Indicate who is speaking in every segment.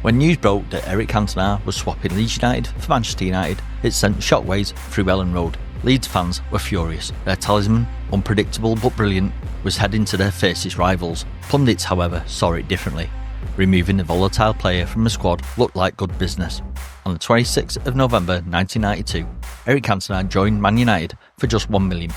Speaker 1: When news broke that Eric Cantona was swapping Leeds United for Manchester United, it sent shockwaves through Ellen Road. Leeds fans were furious. Their talisman, unpredictable but brilliant, was heading to their fiercest rivals. Pundits, however, saw it differently. Removing the volatile player from the squad looked like good business. On the 26th of November 1992, Eric Cantona joined Man United for just £1 million.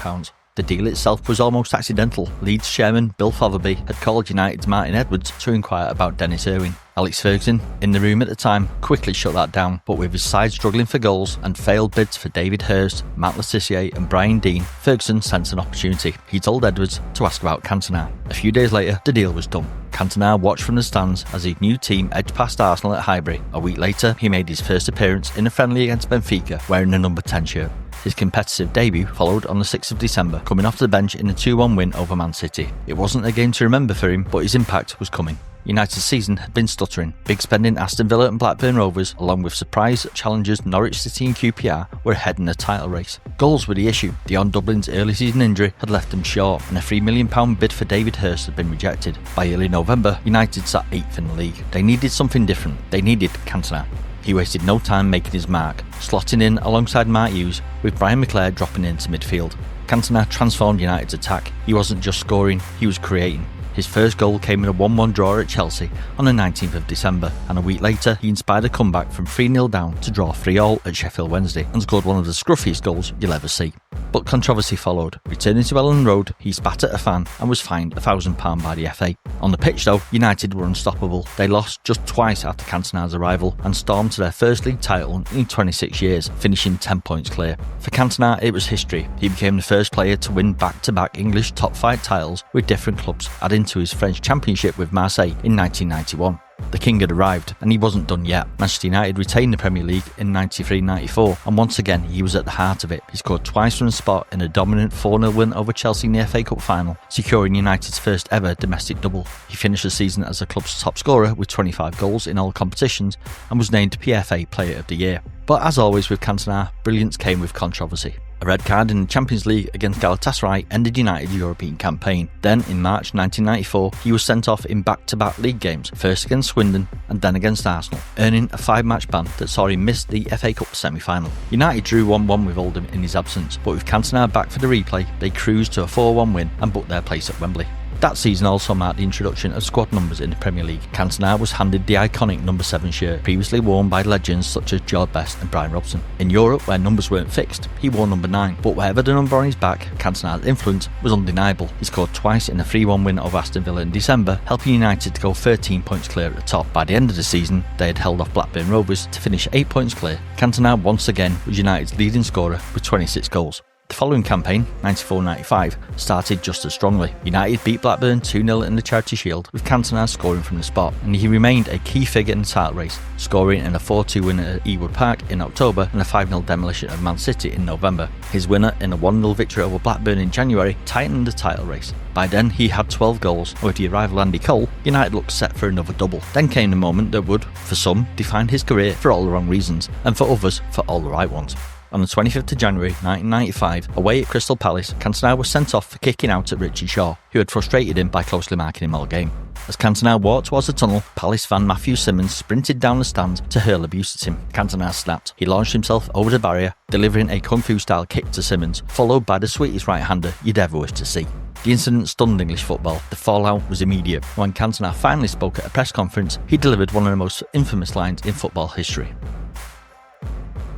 Speaker 1: The deal itself was almost accidental. Leeds chairman Bill Fotherby had called United's Martin Edwards to inquire about Dennis Irwin. Alex Ferguson, in the room at the time, quickly shut that down, but with his side struggling for goals and failed bids for David Hurst, Matt Le Tissier and Brian Dean, Ferguson sensed an opportunity. He told Edwards to ask about Cantona. A few days later, the deal was done. Cantona watched from the stands as his new team edged past Arsenal at Highbury. A week later, he made his first appearance in a friendly against Benfica, wearing a number 10 shirt. His competitive debut followed on the 6th of December, coming off the bench in a 2-1 win over Man City. It wasn't a game to remember for him, but his impact was coming. United's season had been stuttering. Big spending Aston Villa and Blackburn Rovers, along with surprise challengers Norwich City and QPR, were ahead in the title race. Goals were the issue. Dion Dublin's early season injury had left them short, and a £3 million bid for David Hurst had been rejected. By early November, United sat 8th in the league. They needed something different. They needed Cantona. He wasted no time making his mark, slotting in alongside Mark Hughes, with Brian McClair dropping into midfield. Cantona transformed United's attack. He wasn't just scoring, he was creating. His first goal came in a 1-1 draw at Chelsea on the 19th of December, and a week later he inspired a comeback from 3-0 down to draw 3-3 at Sheffield Wednesday and scored one of the scruffiest goals you'll ever see. But controversy followed. Returning to Ellen Road, he spat at a fan and was fined £1,000 by the FA. On the pitch though, United were unstoppable. They lost just twice after Cantona's arrival and stormed to their first league title in 26 years, finishing 10 points clear. For Cantona, it was history. He became the first player to win back-to-back English top-flight titles with different clubs, adding to his French championship with Marseille in 1991. The king had arrived, and he wasn't done yet. Manchester United retained the Premier League in 93-94, and once again he was at the heart of it. He scored twice from the spot in a dominant 4-0 win over Chelsea in the FA Cup final, securing United's first ever domestic double. He finished the season as the club's top scorer with 25 goals in all competitions, and was named PFA Player of the Year. But as always with Cantona, brilliance came with controversy. A red card in the Champions League against Galatasaray ended United's European campaign. Then, in March 1994, he was sent off in back-to-back league games, first against Swindon and then against Arsenal, earning a 5-match ban that saw him miss the FA Cup semi-final. United drew 1-1 with Oldham in his absence, but with Cantona back for the replay, they cruised to a 4-1 win and booked their place at Wembley. That season also marked the introduction of squad numbers in the Premier League. Cantona was handed the iconic number 7 shirt, previously worn by legends such as George Best and Brian Robson. In Europe, where numbers weren't fixed, he wore number 9, but wherever the number on his back, Cantona's influence was undeniable. He scored twice in a 3-1 win over Aston Villa in December, helping United to go 13 points clear at the top. By the end of the season, they had held off Blackburn Rovers to finish 8 points clear. Cantona once again was United's leading scorer with 26 goals. The following campaign, 94-95, started just as strongly. United beat Blackburn 2-0 in the Charity Shield, with Cantona scoring from the spot, and he remained a key figure in the title race, scoring in a 4-2 win at Ewood Park in October and a 5-0 demolition of Man City in November. His winner in a 1-0 victory over Blackburn in January tightened the title race. By then, he had 12 goals, and with the arrival of Andy Cole, United looked set for another double. Then came the moment that would, for some, define his career for all the wrong reasons, and for others, for all the right ones. On the 25th of January 1995, away at Crystal Palace, Cantona was sent off for kicking out at Richie Shaw, who had frustrated him by closely marking him all game. As Cantona walked towards the tunnel, Palace fan Matthew Simmons sprinted down the stand to hurl abuse at him. Cantona snapped. He launched himself over the barrier, delivering a kung fu style kick to Simmons, followed by the sweetest right-hander you'd ever wish to see. The incident stunned English football. The fallout was immediate. When Cantona finally spoke at a press conference, he delivered one of the most infamous lines in football history.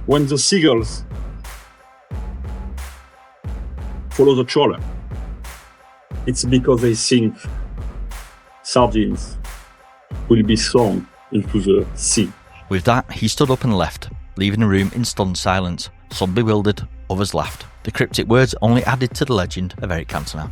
Speaker 2: When the seagulls follow the trawler, it's because they think sardines will be thrown into the sea.
Speaker 1: With that, he stood up and left, leaving the room in stunned silence. Some bewildered, others laughed. The cryptic words only added to the legend of Eric Cantona.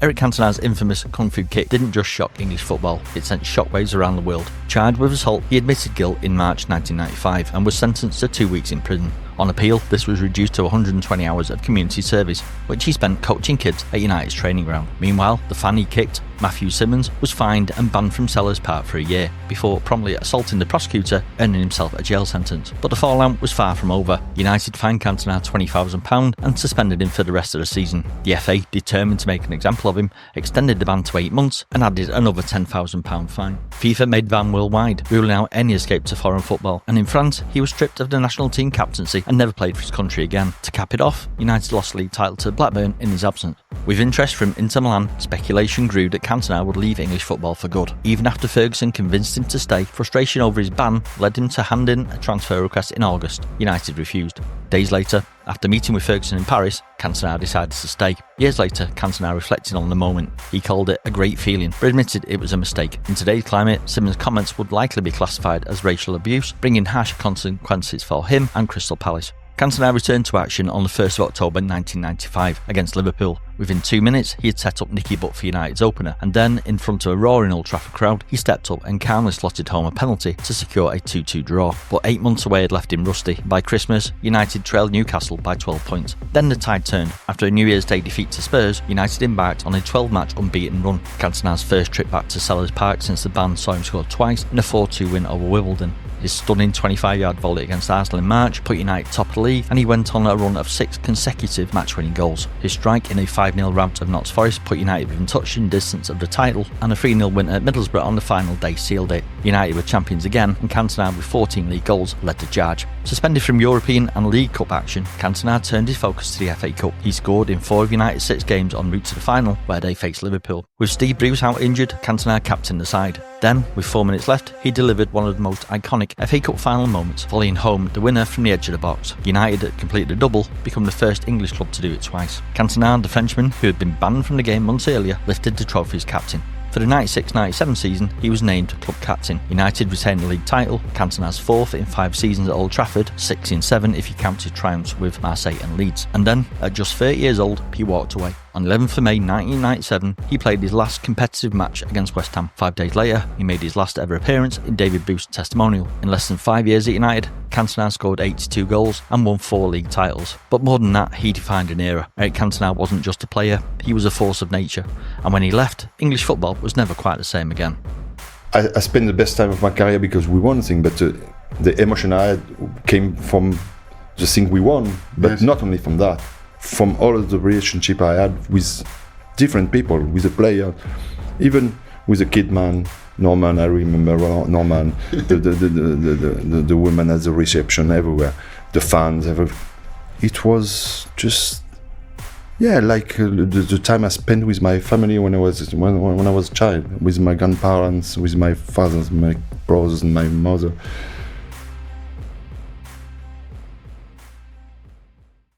Speaker 1: Eric Cantona's infamous kung fu kick didn't just shock English football, it sent shockwaves around the world. Charged with assault, he admitted guilt in March 1995 and was sentenced to 2 weeks in prison. On appeal, this was reduced to 120 hours of community service, which he spent coaching kids at United's training ground. Meanwhile, the fan he kicked, Matthew Simmons, was fined and banned from Selhurst Park for a year, before promptly assaulting the prosecutor, earning himself a jail sentence. But the fallout was far from over. United fined Cantona £20,000 and suspended him for the rest of the season. The FA, determined to make an example of him, extended the ban to 8 months and added another £10,000 fine. FIFA made the ban worldwide, ruling out any escape to foreign football, and in France, he was stripped of the national team captaincy and never played for his country again. To cap it off, United lost the league title to Blackburn in his absence. With interest from Inter Milan, speculation grew that Cantona would leave English football for good. Even after Ferguson convinced him to stay, frustration over his ban led him to hand in a transfer request in August. United refused. Days later, after meeting with Ferguson in Paris, Cantona decided to stay. Years later, Cantona reflected on the moment. He called it a great feeling, but admitted it was a mistake. In today's climate, Simmons' comments would likely be classified as racial abuse, bringing harsh consequences for him and Crystal Palace. Cantona returned to action on the 1st of October 1995 against Liverpool. Within 2 minutes, he had set up Nicky Butt for United's opener, and then, in front of a roaring Old Trafford crowd, he stepped up and calmly slotted home a penalty to secure a 2-2 draw. But 8 months away had left him rusty. By Christmas, United trailed Newcastle by 12 points. Then the tide turned. After a New Year's Day defeat to Spurs, United embarked on a 12-match unbeaten run. Cantona's first trip back to Selhurst Park since the ban saw him score twice in a 4-2 win over Wimbledon. His stunning 25-yard volley against Arsenal in March put United top of the league, and he went on a run of 6 consecutive match-winning goals. His strike in a 5-0 rout of Notts Forest put United within touching distance of the title, and a 3-0 win at Middlesbrough on the final day sealed it. United were champions again, and Cantona, with 14 league goals, led the charge. Suspended from European and League Cup action, Cantona turned his focus to the FA Cup. He scored in 4 of United's 6 games en route to the final, where they faced Liverpool. With Steve Bruce out injured, Cantona captained the side. Then, with 4 minutes left, he delivered one of the most iconic FA Cup final moments, volleying home the winner from the edge of the box. United had completed a double, become the first English club to do it twice. Cantona, the Frenchman, who had been banned from the game months earlier, lifted the trophy as captain. For the 96-97 season, he was named club captain. United retained the league title, Cantona's 4th in 5 seasons at Old Trafford, 6 in 7 if you counted triumphs with Marseille and Leeds. And then, at just 30 years old, he walked away. On 11th of May 1997, he played his last competitive match against West Ham. 5 days later, he made his last ever appearance in David Booth's testimonial. In less than 5 years at United, Cantona scored 82 goals and won 4 league titles. But more than that, he defined an era. Eric Cantona wasn't just a player, he was a force of nature. And when he left, English football was never quite the same again.
Speaker 3: I spent the best time of my career because we won things, but the emotion I had came from the thing we won, but yes. Not only from that. From all of the relationship I had with different people, with the player, even with the kid man, Norman. I remember Norman, the women at the reception, everywhere, the fans, it was just, yeah, like the time I spent with my family when I was a child, with my grandparents, with my fathers, my brothers, and my mother.